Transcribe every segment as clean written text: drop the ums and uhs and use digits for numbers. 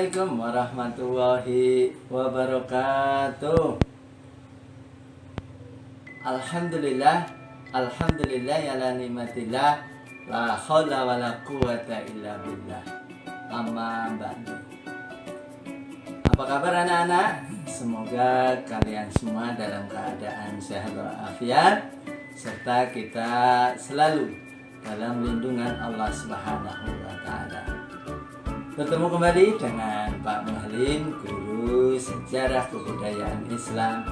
Assalamualaikum warahmatullahi wabarakatuh. Alhamdulillah, alhamdulillah ya la nikmatillah, la haula wala quwata illa billah. Amma ba'du. Apa kabar anak-anak? Semoga kalian semua dalam keadaan sehat walafiat serta kita selalu dalam lindungan Allah Subhanahu wa taala. Bertemu kembali dengan Pak Muhlim, Guru Sejarah Kebudayaan Islam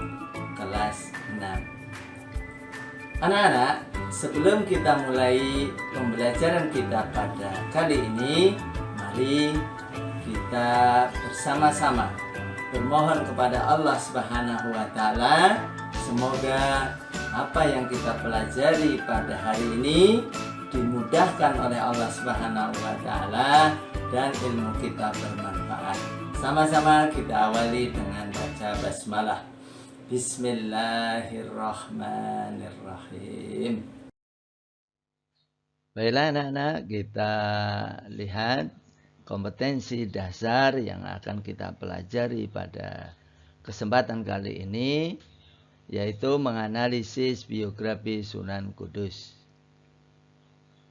kelas 6. Anak-anak, sebelum kita mulai pembelajaran kita pada kali ini, mari kita bersama-sama bermohon kepada Allah Subhanahu wa taala semoga apa yang kita pelajari pada hari ini dimudahkan oleh Allah Subhanahu wa taala dan ilmu kita bermanfaat. Sama-sama kita awali dengan baca basmalah. Bismillahirrahmanirrahim. Baiklah anak-anak, kita lihat kompetensi dasar yang akan kita pelajari pada kesempatan kali ini, yaitu menganalisis biografi Sunan Kudus.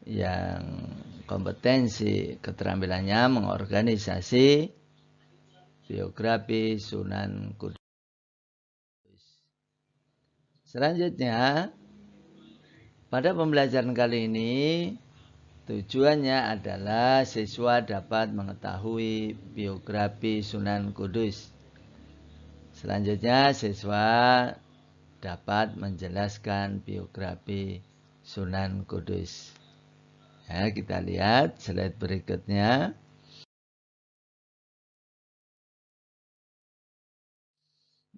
Yang kompetensi keterampilannya mengorganisasi biografi Sunan Kudus. Selanjutnya, pada pembelajaran kali ini tujuannya adalah siswa dapat mengetahui biografi Sunan Kudus. Selanjutnya, siswa dapat menjelaskan biografi Sunan Kudus. Ya, kita lihat slide berikutnya.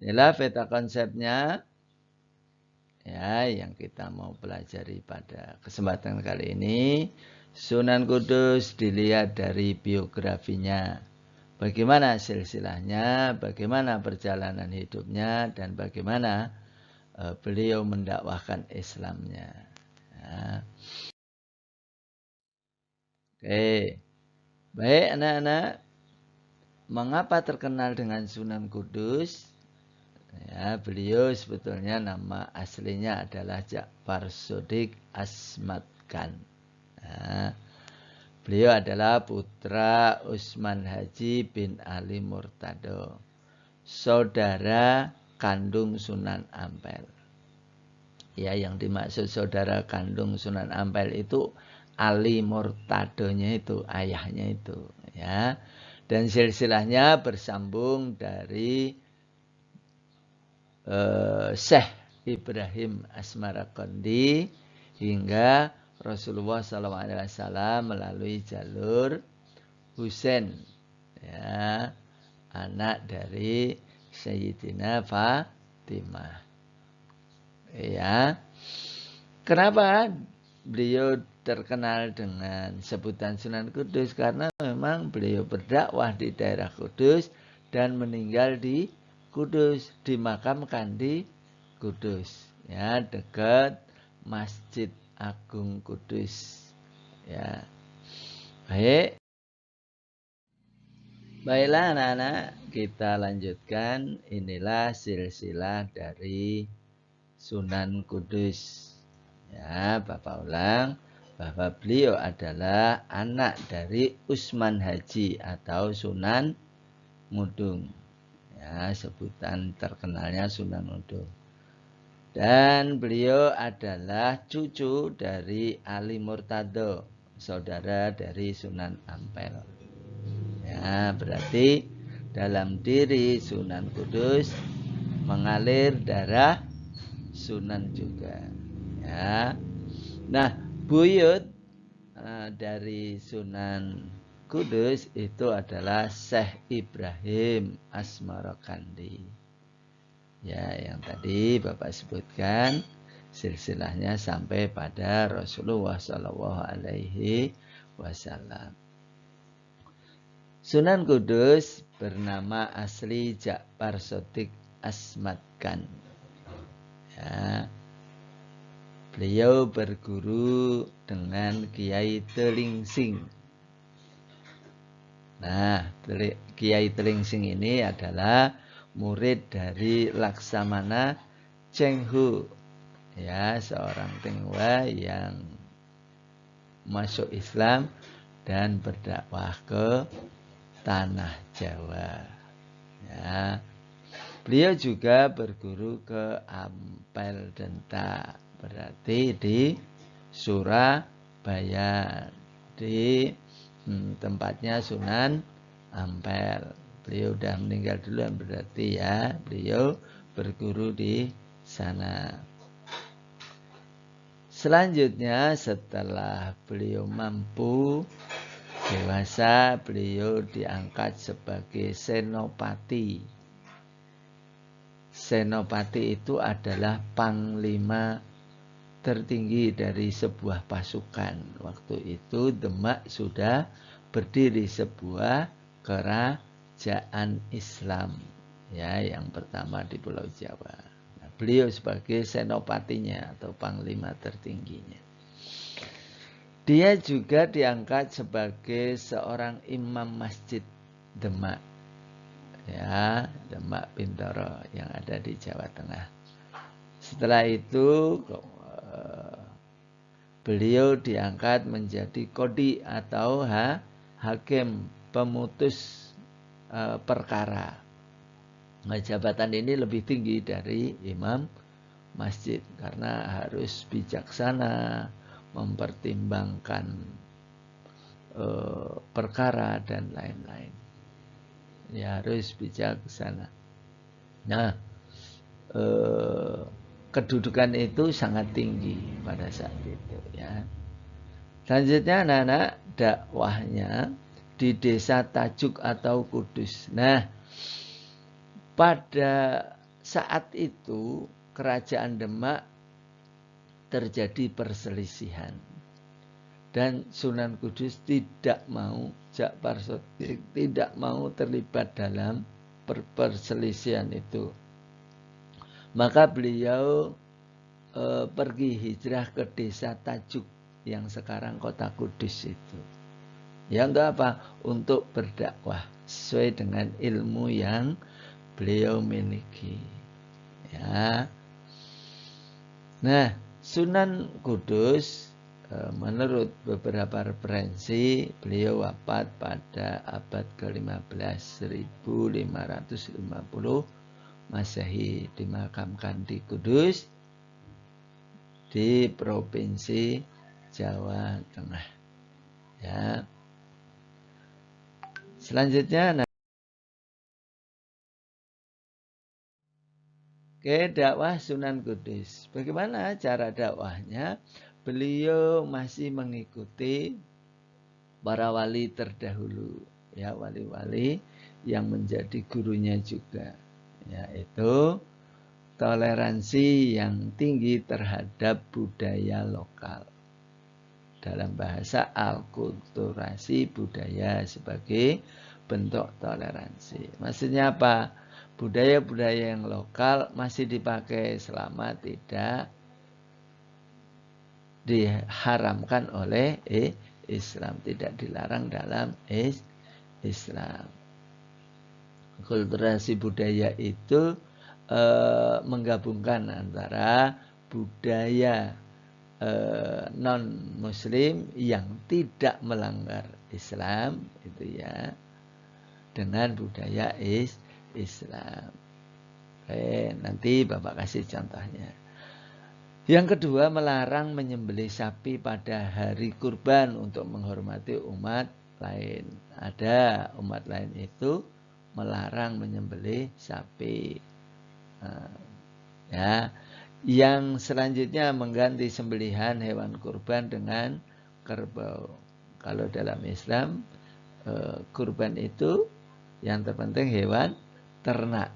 Inilah peta konsepnya ya, yang kita mau pelajari pada kesempatan kali ini. Sunan Kudus dilihat dari biografinya. Bagaimana silsilahnya, bagaimana perjalanan hidupnya, dan bagaimana beliau mendakwahkan Islamnya. Ya. Oke, baik anak-anak, mengapa terkenal dengan Sunan Kudus? Ya, beliau sebetulnya nama aslinya adalah Ja'far Shodiq Asmad Khan. Ya, beliau adalah putra Usman Haji bin Ali Murtado, saudara kandung Sunan Ampel. Ya, yang dimaksud saudara kandung Sunan Ampel itu Ali Murtadonya itu, ayahnya itu, ya. Dan silsilahnya bersambung dari Syekh Ibrahim Asmarakondi hingga Rasulullah SAW melalui jalur Husain, ya, anak dari Sayyidina Fatimah. Ya, kenapa beliau terkenal dengan sebutan Sunan Kudus? Karena memang beliau berdakwah di daerah Kudus dan meninggal di Kudus, dimakamkan di Kudus, ya, dekat Masjid Agung Kudus. Ya, baik. Baiklah anak-anak, kita lanjutkan. Inilah silsilah dari Sunan Kudus. Ya, Bapak ulang bahwa beliau adalah anak dari Usman Haji atau Sunan Ngudung. Ya, sebutan terkenalnya Sunan Ngudung. Dan beliau adalah cucu dari Ali Murtado, saudara dari Sunan Ampel. Ya, berarti dalam diri Sunan Kudus mengalir darah Sunan juga. Ya. Nah, buyut dari Sunan Kudus itu adalah Syekh Ibrahim Asmarakondi. Ya, yang tadi Bapak sebutkan silsilahnya sampai pada Rasulullah SAW. Sunan Kudus bernama asli Ja'far Shodiq Asmad Khan. Ya. Beliau berguru dengan Kiai Telingsing. Nah, Kiai Telingsing ini adalah murid dari Laksamana Cheng Hu, ya, seorang Tionghoa yang masuk Islam dan berdakwah ke tanah Jawa. Ya. Beliau juga berguru ke Ampel Denta, berarti di Surabaya, di tempatnya Sunan Ampel. Beliau udah meninggal duluan berarti ya, beliau berguru di sana. Selanjutnya setelah beliau mampu dewasa, beliau diangkat sebagai senopati. Senopati itu adalah panglima tertinggi dari sebuah pasukan. Waktu itu Demak sudah berdiri sebuah kerajaan Islam, ya, yang pertama di Pulau Jawa. Nah, beliau sebagai senopatinya atau panglima tertingginya. Dia juga diangkat sebagai seorang imam masjid Demak, ya, Demak Bintoro yang ada di Jawa Tengah. Setelah itu beliau diangkat menjadi kodi atau hakim pemutus perkara. Nah, jabatan ini lebih tinggi dari imam masjid karena harus bijaksana mempertimbangkan perkara dan lain-lain. Ya, harus bijaksana. Nah, kedudukan itu sangat tinggi pada saat itu, ya. Selanjutnya anak-anak, dakwahnya di desa Tajuk atau Kudus. Nah, pada saat itu kerajaan Demak terjadi perselisihan dan Sunan Kudus tidak mau, Jakpar Sodik tidak mau terlibat dalam perselisihan itu. Maka beliau pergi hijrah ke desa Tajuk yang sekarang kota Kudus itu. Ya, enggak apa, untuk berdakwah sesuai dengan ilmu yang beliau miliki. Ya. Nah, Sunan Kudus menurut beberapa referensi beliau wafat pada abad ke-15 1550 Masehi, dimakamkan di Kudus di Provinsi Jawa Tengah. Ya. Selanjutnya dakwah Sunan Kudus. Bagaimana cara dakwahnya? Beliau masih mengikuti para wali terdahulu, ya, wali-wali yang menjadi gurunya juga, yaitu toleransi yang tinggi terhadap budaya lokal. Dalam bahasa alkulturasi budaya sebagai bentuk toleransi. Maksudnya apa? Budaya-budaya yang lokal masih dipakai selama tidak diharamkan oleh Islam, tidak dilarang dalam Islam. Kulturasi budaya itu menggabungkan antara budaya non-muslim yang tidak melanggar Islam itu, ya, dengan budaya Islam. Oke, nanti Bapak kasih contohnya. Yang kedua, melarang menyembelih sapi pada hari kurban untuk menghormati umat lain. Ada umat lain itu melarang menyembelih sapi. Ya. Yang selanjutnya mengganti sembelihan hewan kurban dengan kerbau. Kalau dalam Islam kurban itu yang terpenting hewan ternak,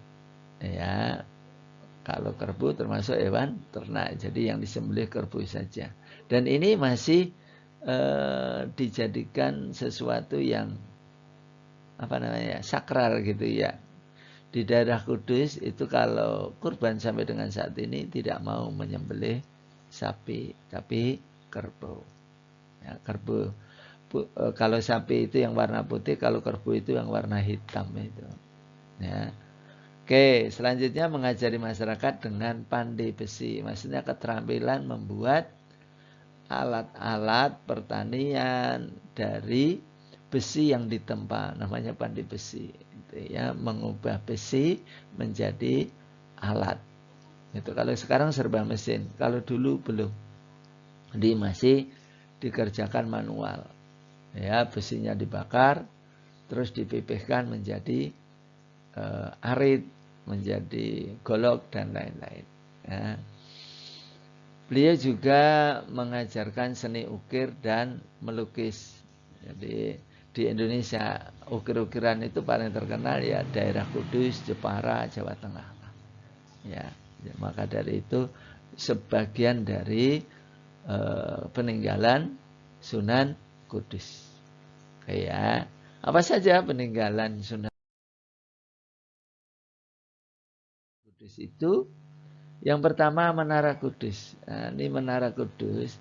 ya. Kalau kerbau termasuk hewan ternak, jadi yang disembelih kerbau saja. Dan ini masih dijadikan sesuatu yang sakral gitu, ya. Di daerah Kudus itu kalau kurban sampai dengan saat ini tidak mau menyembelih sapi, tapi kerbau. Ya, kerbau kalau sapi itu yang warna putih, kalau kerbau itu yang warna hitam itu. Ya. Oke, selanjutnya mengajari masyarakat dengan pandai besi. Maksudnya keterampilan membuat alat-alat pertanian dari besi yang ditempa, namanya pandai besi. Itu ya, mengubah besi menjadi alat. Itu kalau sekarang serba mesin, kalau dulu belum. Jadi masih dikerjakan manual. Ya, besinya dibakar, terus dipipihkan menjadi arit, menjadi golok dan lain-lain. Ya. Beliau juga mengajarkan seni ukir dan melukis. Jadi di Indonesia ukir-ukiran itu paling terkenal ya daerah Kudus, Jepara, Jawa Tengah. Ya, maka dari itu sebagian dari peninggalan Sunan Kudus. Kayak apa saja peninggalan Sunan Kudus itu? Yang pertama Menara Kudus. Nah, ini Menara Kudus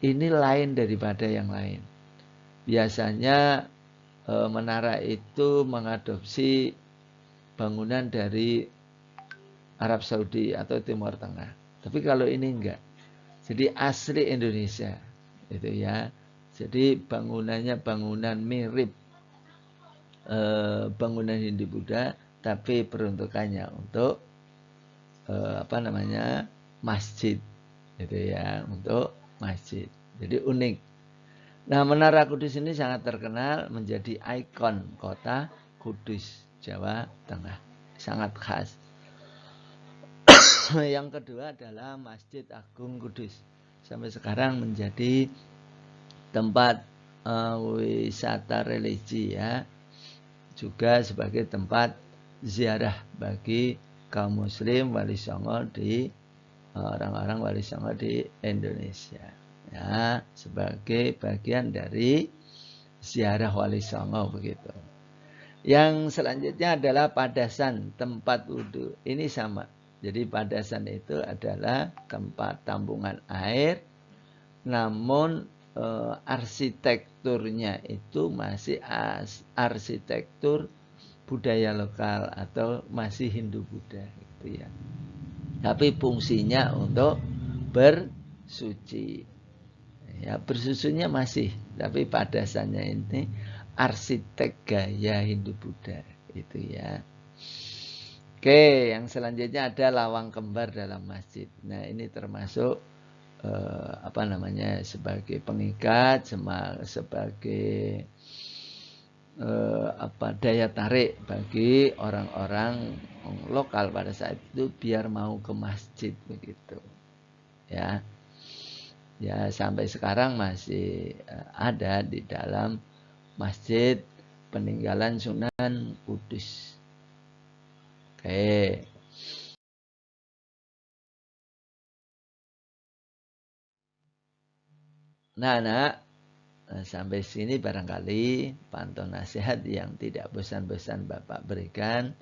ini lain daripada yang lain. Biasanya menara itu mengadopsi bangunan dari Arab Saudi atau Timur Tengah. Tapi kalau ini enggak. Jadi asli Indonesia. Itu ya. Jadi bangunannya bangunan mirip bangunan Hindu Buddha, tapi peruntukannya untuk masjid. Gitu ya, untuk masjid. Jadi unik. Nah, Menara Kudus ini sangat terkenal menjadi ikon kota Kudus, Jawa Tengah. Sangat khas. Yang kedua adalah Masjid Agung Kudus. Sampai sekarang menjadi tempat wisata religi ya. Juga sebagai tempat ziarah bagi kaum muslim Wali Songo di orang-orang Wali Songo di Indonesia. Ya, sebagai bagian dari ziarah Wali Songo begitu. Yang selanjutnya adalah Padasan, tempat wudhu. Ini sama. Jadi Padasan itu adalah tempat tampungan air, namun arsitekturnya itu masih arsitektur budaya lokal atau masih Hindu Buddha gitu ya. Tapi fungsinya untuk bersuci. Ya, bersusunya masih, tapi padasannya ini arsitek gaya Hindu Buddha itu ya. Oke, yang selanjutnya ada lawang kembar dalam masjid. Nah, ini termasuk sebagai pengikat, sebagai daya tarik bagi orang-orang lokal pada saat itu biar mau ke masjid begitu. Ya. Ya, sampai sekarang masih ada di dalam masjid peninggalan Sunan Kudus. Oke. Nah, sampai sini barangkali pantun nasihat yang tidak bosan-bosan Bapak berikan.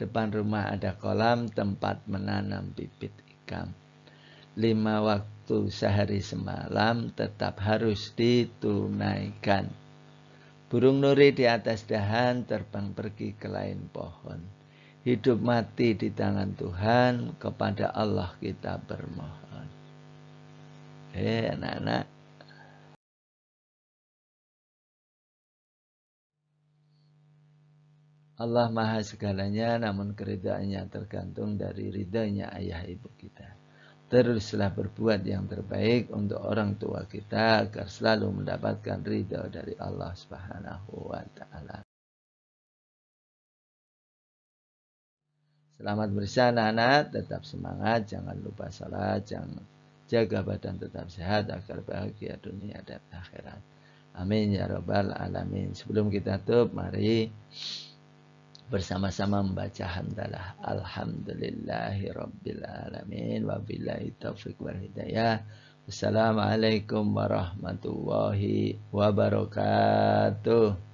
Depan rumah ada kolam tempat menanam bibit ikan. 5 waktu sehari semalam tetap harus ditunaikan. Burung nuri di atas dahan terbang pergi ke lain pohon. Hidup mati di tangan Tuhan, kepada Allah kita bermohon. Anak-anak. Allah maha segalanya, namun keridhaannya tergantung dari ridhanya ayah ibu kita. Teruslah berbuat yang terbaik untuk orang tua kita agar selalu mendapatkan ridha dari Allah Subhanahu wa ta'ala. Selamat bersama anak, tetap semangat, jangan lupa salat, jangan jaga badan tetap sehat agar bahagia dunia dan akhirat. Amin ya rabbal alamin. Sebelum kita tutup, mari bersama-sama membaca hamdalah. Alhamdulillahi rabbil alamin. Wabillahi taufiq wal hidayah. Wassalamualaikum warahmatullahi wabarakatuh.